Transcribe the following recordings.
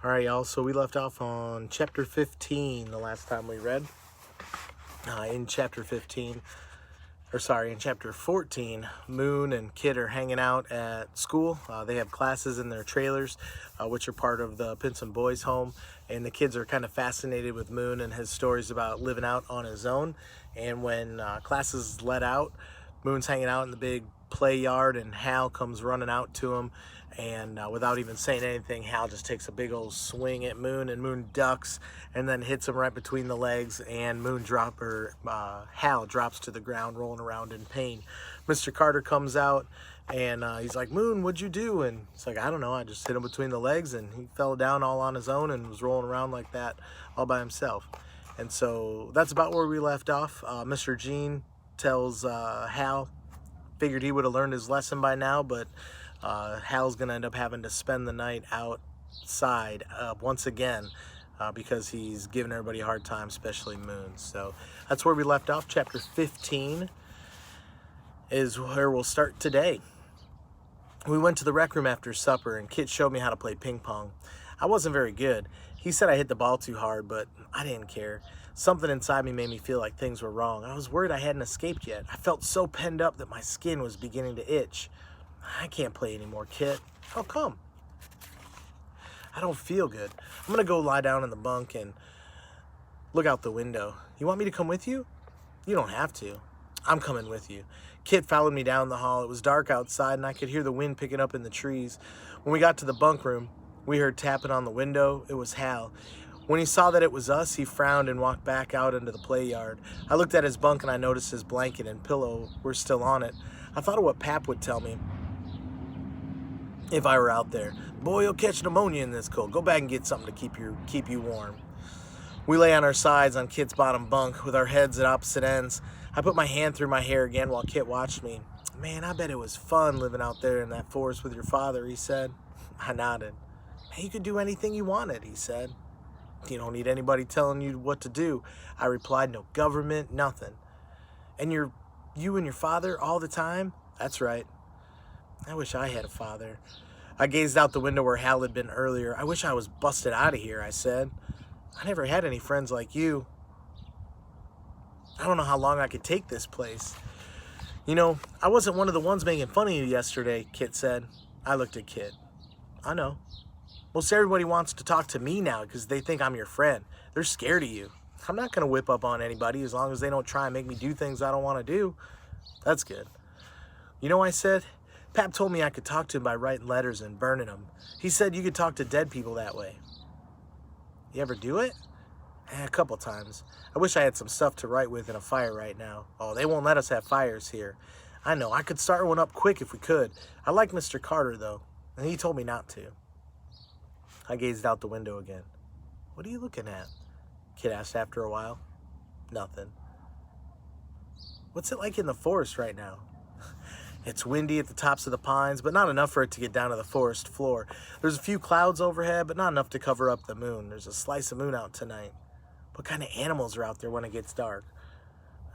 All right, y'all. So we left off on chapter 15 the last time we read. In chapter 14, Moon and Kit are hanging out at school. They have classes in their trailers, which are part of the Pinson Boys' home. And the kids are kind of fascinated with Moon and his stories about living out on his own. And when classes let out, Moon's hanging out in the big play yard, and Hal comes running out to him. And without even saying anything, Hal just takes a big old swing at Moon, and Moon ducks and then hits him right between the legs, and Hal drops to the ground, rolling around in pain. Mr. Carter comes out, and he's like, "Moon, what'd you do?" And he's like, "I don't know, I just hit him between the legs," and he fell down all on his own and was rolling around like that all by himself. And so that's about where we left off. Mr. Gene tells Hal, figured he would have learned his lesson by now, but Hal's going to end up having to spend the night outside once again because he's giving everybody a hard time, especially Moon. So that's where we left off. Chapter 15 is where we'll start today. We went to the rec room after supper, and Kit showed me how to play ping pong. I wasn't very good. He said I hit the ball too hard, but I didn't care. Something inside me made me feel like things were wrong. I was worried I hadn't escaped yet. I felt so penned up that my skin was beginning to itch. I can't play anymore, Kit. How come? I don't feel good. I'm gonna go lie down in the bunk and look out the window. You want me to come with you? You don't have to. I'm coming with you. Kit followed me down the hall. It was dark outside, and I could hear the wind picking up in the trees. When we got to the bunk room, we heard tapping on the window. It was Hal. When he saw that it was us, he frowned and walked back out into the play yard. I looked at his bunk, and I noticed his blanket and pillow were still on it. I thought of what Pap would tell me if I were out there. "Boy, you'll catch pneumonia in this cold. Go back and get something to keep you warm." We lay on our sides on Kit's bottom bunk with our heads at opposite ends. I put my hand through my hair again while Kit watched me. "Man, I bet it was fun living out there in that forest with your father," he said. I nodded. "Hey, you could do anything you wanted," he said. "You don't need anybody telling you what to do," I replied. "No government, nothing." "And you and your father all the time?" "That's right." I wish I had a father. I gazed out the window where Hal had been earlier. "I wish I was busted out of here," I said. "I never had any friends like you. I don't know how long I could take this place." "You know, I wasn't one of the ones making fun of you yesterday," Kit said. I looked at Kit. "I know. Most everybody wants to talk to me now because they think I'm your friend. They're scared of you. I'm not going to whip up on anybody as long as they don't try and make me do things I don't want to do." "That's good." "You know," I said, "Pap told me I could talk to him by writing letters and burning them. He said you could talk to dead people that way." "You ever do it?" A couple times. I wish I had some stuff to write with in a fire right now." "Oh, they won't let us have fires here." "I know. I could start one up quick if we could. I like Mr. Carter, though, and he told me not to." I gazed out the window again. "What are you looking at?" Kit asked after a while. "Nothing." "What's it like in the forest right now?" "It's windy at the tops of the pines, but not enough for it to get down to the forest floor. There's a few clouds overhead, but not enough to cover up the moon. There's a slice of moon out tonight." "What kind of animals are out there when it gets dark?"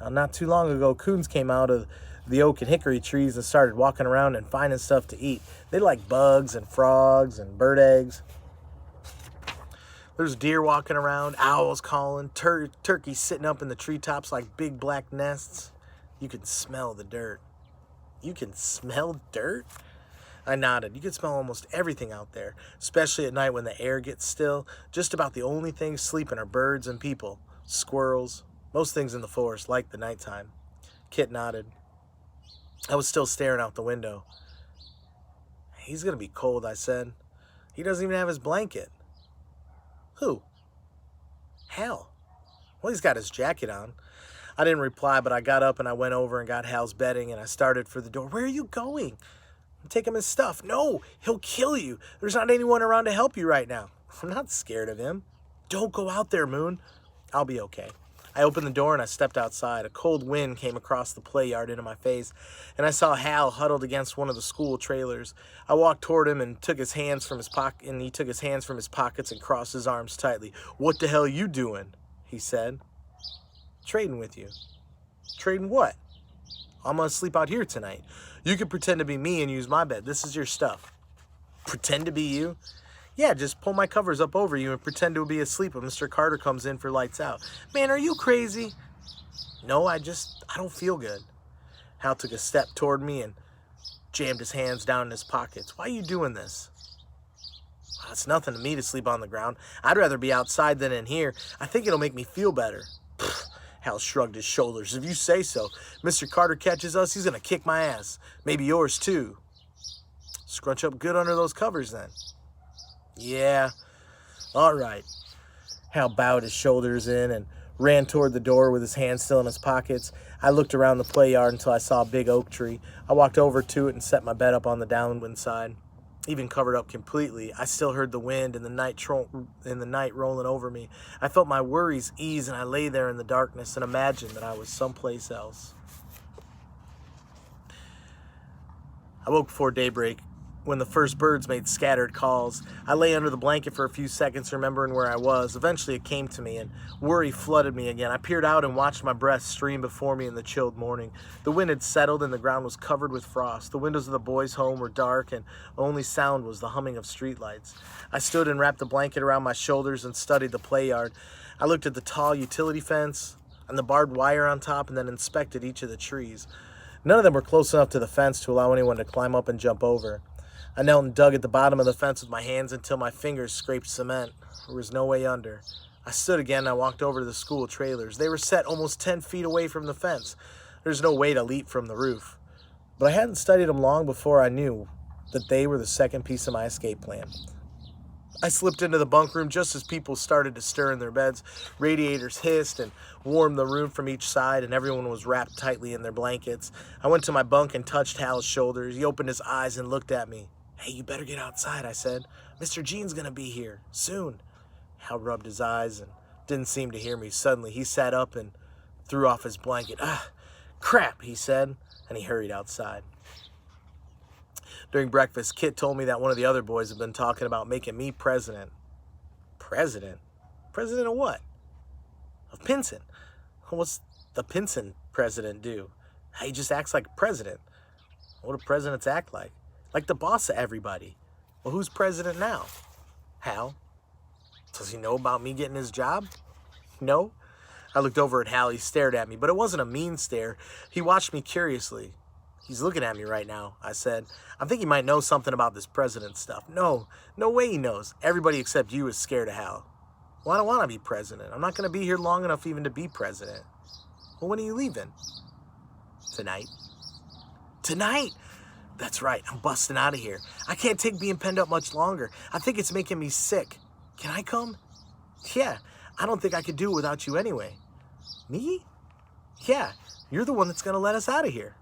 Not too long ago, coons came out of the oak and hickory trees and started walking around and finding stuff to eat. They like bugs and frogs and bird eggs. There's deer walking around, owls calling, turkeys sitting up in the treetops like big black nests. You can smell the dirt." "You can smell dirt?" I nodded. "You can smell almost everything out there, especially at night when the air gets still. Just about the only things sleeping are birds and people, squirrels. Most things in the forest like the nighttime." Kit nodded. I was still staring out the window. "He's going to be cold," I said. "He doesn't even have his blanket." "Who?" "Hal." "Well, he's got his jacket on." I didn't reply, but I got up and I went over and got Hal's bedding, and I started for the door. "Where are you going?" "I'm taking his stuff." "No, he'll kill you. There's not anyone around to help you right now." "I'm not scared of him." "Don't go out there, Moon." "I'll be okay." I opened the door and I stepped outside. A cold wind came across the play yard into my face, and I saw Hal huddled against one of the school trailers. I walked toward him and took his hands from his pocket, and he took his hands from his pockets and crossed his arms tightly. "What the hell are you doing?" he said. "Trading with you." "Trading what?" "I'm gonna sleep out here tonight. You can pretend to be me and use my bed. This is your stuff." "Pretend to be you?" Yeah, just pull my covers up over you and pretend to be asleep when Mr. Carter comes in for lights out. Man, are you crazy? No, I don't feel good. Hal took a step toward me and jammed his hands down in his pockets. Why are you doing this? Well, it's nothing to me to sleep on the ground. I'd rather be outside than in here. I think it'll make me feel better. Pfft, Hal shrugged his shoulders. If you say so. Mr. Carter catches us, he's going to kick my ass. Maybe yours too. Scrunch up good under those covers then. Yeah, all right. Hal bowed his shoulders in and ran toward the door with his hands still in his pockets. I looked around the play yard until I saw a big oak tree. I walked over to it and set my bed up on the downwind side. Even covered up completely, I still heard the wind and the night rolling over me. I felt my worries ease, and I lay there in the darkness and imagined that I was someplace else. I woke before daybreak when the first birds made scattered calls. I lay under the blanket for a few seconds, remembering where I was. Eventually it came to me, and worry flooded me again. I peered out and watched my breath stream before me in the chilled morning. The wind had settled, and the ground was covered with frost. The windows of the boys' home were dark, and the only sound was the humming of streetlights. I stood and wrapped the blanket around my shoulders and studied the play yard. I looked at the tall utility fence and the barbed wire on top, and then inspected each of the trees. None of them were close enough to the fence to allow anyone to climb up and jump over. I knelt and dug at the bottom of the fence with my hands until my fingers scraped cement. There was no way under. I stood again and I walked over to the school trailers. They were set almost 10 feet away from the fence. There's no way to leap from the roof. But I hadn't studied them long before I knew that they were the second piece of my escape plan. I slipped into the bunk room just as people started to stir in their beds. Radiators hissed and warmed the room from each side, and everyone was wrapped tightly in their blankets. I went to my bunk and touched Hal's shoulders. He opened his eyes and looked at me. Hey, you better get outside, I said. Mr. Gene's gonna be here soon. Hal rubbed his eyes and didn't seem to hear me. Suddenly, he sat up and threw off his blanket. Crap, he said, and he hurried outside. During breakfast, Kit told me that one of the other boys had been talking about making me president. President? President of what? Of Pinson. What's the Pinson president do? He just acts like a president. What do presidents act like? Like the boss of everybody. Well, who's president now? Hal. Does he know about me getting his job? No. I looked over at Hal. He stared at me, but it wasn't a mean stare. He watched me curiously. He's looking at me right now, I said. I think he might know something about this president stuff. No way he knows. Everybody except you is scared of Hal. Well, I don't want to be president. I'm not going to be here long enough even to be president. Well, when are you leaving? Tonight. Tonight? That's right, I'm busting out of here. I can't take being penned up much longer. I think it's making me sick. Can I come? Yeah, I don't think I could do it without you anyway. Me? Yeah, you're the one that's going to let us out of here.